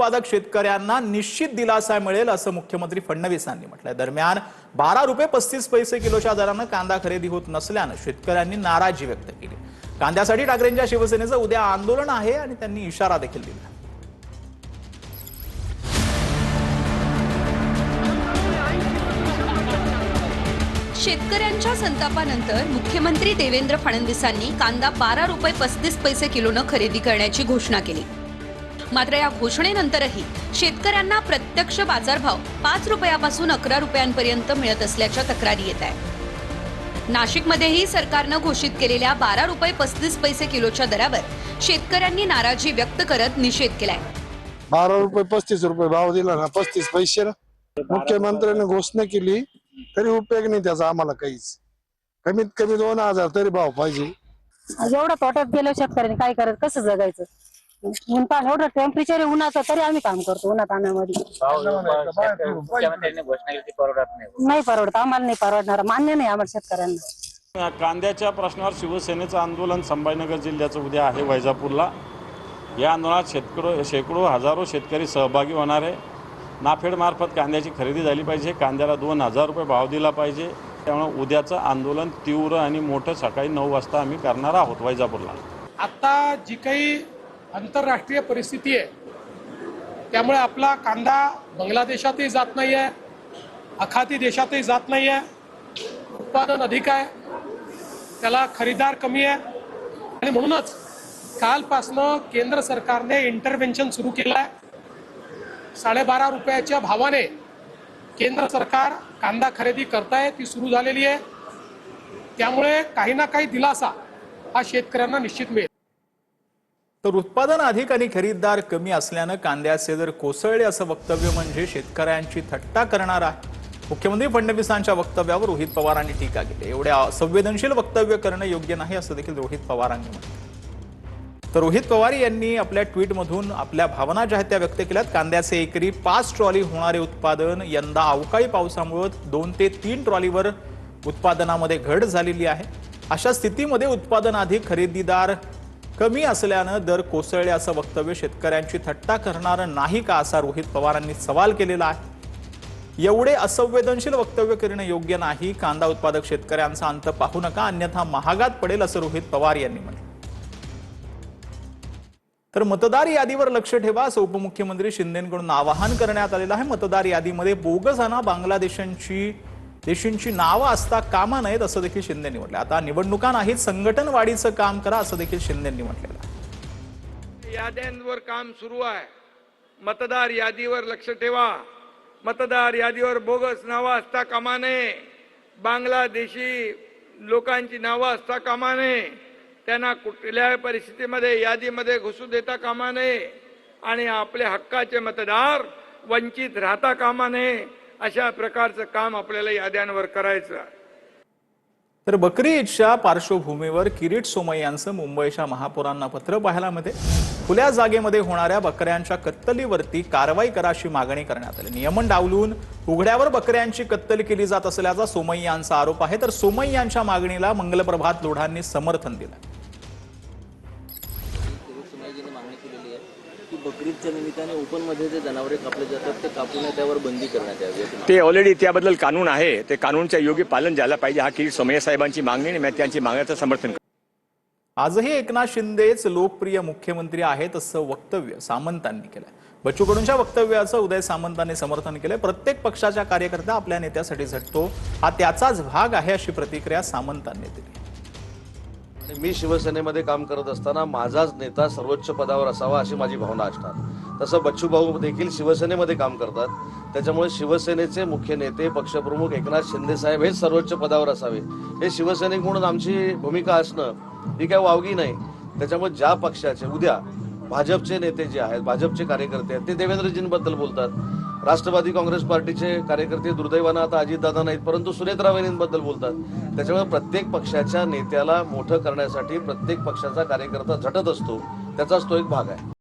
उत्पादक शेतकऱ्यांना निश्चित दिलासा मिळेल असं मुख्यमंत्री फडणवीसांनी म्हटलंय। दरम्यान 12 रुपये 35 पैसे किलोच्या दराने कांदा खरेदी होत नसल्याने शेतकऱ्यांनी नाराजी व्यक्त केली। कांद्यासाठी ठाकरेंच्या शिवसेनेचं उद्या आंदोलन आहे आणि त्यांनी इशारा देखील दिला। शेतकऱ्यांच्या संतापानंतर मुख्यमंत्री देवेंद्र फडणवीसांनी कांदा 12 रुपये 35 पैसे किलोने खरेदी करण्याची घोषणा केली। मात्र या घोषणेनंतरही शेतकऱ्यांना प्रत्यक्ष बाजारभाव 5 रुपयापासून 11 रुपयांपर्यंत मिळत असल्याच्या तक्रारी येत आहेत। नाशिकमध्येही सरकारने घोषित केलेल्या 12 रुपये 35 पैसे किलोच्या दरावर शेतकऱ्यांनी नाराजी व्यक्त करत निषेध केलाय। 12 रुपये 35 रुपये भाव दिला ना, 35 पैसे मुख्यमंत्र्यांनी घोषणा केली तरी उपयोग नाही त्याचा आम्हाला काहीच। कमीत कमी 2000 तरी भाव पाहिजे। एवढं तोट्यात गेलं शेतकऱ्यांनी काय करत, कसं जगायचं? ऊन पाणी एवढं टेम्परेचर उन्हाचं तरी आम्ही काम करतो उन्हात आणण्यामध्ये। नाही परवडत, आम्हाला नाही परवडणार, मान्य नाही आम्हाला शेतकऱ्यांना। कांद्याच्या प्रश्नावर शिवसेनेचं आंदोलन संभाजीनगर जिल्ह्याचं उद्या आहे वैजापूरला। या आंदोलनात शेकडो हजारो शेतकरी सहभागी होणार आहे। नाफेड मार्फत कांद्याची खरेदी झाली पाहिजे, कांद्याला 2000 रुपये भाव दिला पाहिजे। त्यामुळे उद्याचं आंदोलन तीव्र आणि मोठं सकाळी 9 वाजता आम्ही करणार आहोत वैजापूरला। आता जी काही आंतरराष्ट्रीय परिस्थिती आहे त्यामुळे आपला कांदा बांगलादेशातही जात नाही आहे, आखाती देशातही जात नाही आहे, उत्पादन अधिक आहे, त्याला खरेदीदार कमी आहे आणि म्हणूनच कालपासनं केंद्र सरकारने इंटरव्हेन्शन सुरू केलं आहे। 12.5 रुपयाच्या भावाने केंद्र सरकार कांदा खरेदी करताय, ती सुरू झालेली आहे। त्यामुळे काही ना काही दिलासा हा शेतकऱ्यांना निश्चित मिळेल। तर उत्पादन अधिक आणि खरेदीदार कमी असल्याने कांद्याचे दर कोसळले असं वक्तव्य म्हणजे शेतकऱ्यांची थट्टा करणार आहे। मुख्यमंत्री फडणवीसांच्या वक्तव्यावर रोहित पवारांनी टीका केली। एवढ्या संवेदनशील वक्तव्य करणं योग्य नाही असं देखील रोहित पवारांनी म्हटलं। तर रोहित पवार यांनी आपल्या ट्विटमधून आपल्या भावना ज्या त्या व्यक्त केल्यात। कांद्याचे एकरी 5 ट्रॉली होणारे उत्पादन यंदा अवकाळी पावसामुळे 2 ते 3 ट्रॉलीवर उत्पादनामध्ये घट झालेली आहे। अशा स्थितीमध्ये उत्पादन अधिक खरेदीदार कमी असल्याने दर कोसळले असं वक्तव्य शेतकऱ्यांची थट्टा करणार नाही का असा रोहित पवारांनी सवाल केलेला आहे। एवढे असंवेदनशील वक्तव्य करणं योग्य नाही। कांदा उत्पादक शेतकऱ्यांचा अंत पाहू नका, अन्यथा महागात पडेल असं रोहित पवार यांनी म्हटलं। तर मतदार यादीवर लक्ष ठेवा असं उपमुख्यमंत्री शिंदेंकडून आवाहन करण्यात आलेलं आहे। मतदार यादीमध्ये बोगस आणि देशांची नावं असता कामा नयेत असं देखील शिंदेंनी म्हटलं। आता निवडणुका नाहीत, संघटन वाढीचं काम करा असं देखील शिंदेंनी म्हटलेलं आहे। याद्यांवर काम सुरू आहे, मतदार यादीवर लक्ष ठेवा। मतदार यादीवर बोगस नावं असता कामा नये, बांगलादेशी लोकांची नावं असता कामा नये, त्यांना कुठल्याही परिस्थितीमध्ये यादीमध्ये घुसू देता कामा नये आणि आपले हक्काचे मतदार वंचित राहता कामा नये। अशा प्रकारचं काम आपल्याला याद्यांवर करायचं आहे। तर बकरी ईदच्या पार्श्वभूमीवर किरीट सोमय्या यांचं मुंबईच्या महापौरांना पत्र पाहायला मिळते। खुल्या जागेमध्ये होणाऱ्या बकऱ्यांच्या कत्तलीवरती कारवाई करा अशी मागणी करण्यात आली। नियमन डावलून उघड्यावर बकऱ्यांची कत्तल केली जात असल्याचा सोमय्या यांचा आरोप आहे। तर सोमय्या यांच्या मागणीला मंगलप्रभात लोढांनी समर्थन दिलं। बकरीदच्या निमित्ताने ओपन मध्ये जे जनावरे कापले जातात ते कापू नये, त्यावर बंदी करण्यात यावी। ते ऑलरेडी त्याबद्दल कानून आहे, ते कानूनच्या योग्य पालन झालं पाहिजे। हा किरीट सोमय्या साहेबांची मागणी आणि मी त्यांची मागण्याचं समर्थन करतो। आजही एकनाथ शिंदेच लोकप्रिय मुख्यमंत्री आहेत असं वक्तव्य सामंतांनी केलंय। बच्चू कडूंच्या वक्तव्याचं उदय सामंतांनी समर्थन केलंय। प्रत्येक पक्षाच्या कार्यकर्ता आपल्या नेत्यासाठी झटतो, हा त्याचाच भाग आहे अशी प्रतिक्रिया सामंतांनी दिली। मी शिवसेनेमध्ये काम करत असताना माझाच नेता सर्वोच्च पदावर असावा अशी माझी भावना असणार। तसं बच्चू भाऊ देखील शिवसेनेमध्ये काम करतात, त्याच्यामुळे शिवसेनेचे मुख्य नेते पक्षप्रमुख एकनाथ शिंदे साहेब हेच सर्वोच्च पदावर असावे हे शिवसैनिक म्हणून आमची भूमिका असणं ही काय वावगी नाही। त्याच्यामुळे ज्या पक्षाचे उद्या भाजपचे नेते जे आहेत, भाजपचे कार्यकर्ते आहेत, ते देवेंद्रजींबद्दल बोलतात। राष्ट्रवादी काँग्रेस पार्टीचे कार्यकर्ते दुर्दैवानं आता अजितदादा नाहीत, परंतु सुनेत्रा वहिनींबद्दल बोलतात। त्याच्यामुळे प्रत्येक पक्षाच्या नेत्याला मोठं करण्यासाठी प्रत्येक पक्षाचा कार्यकर्ता झटत असतो, त्याचाच तो एक भाग आहे।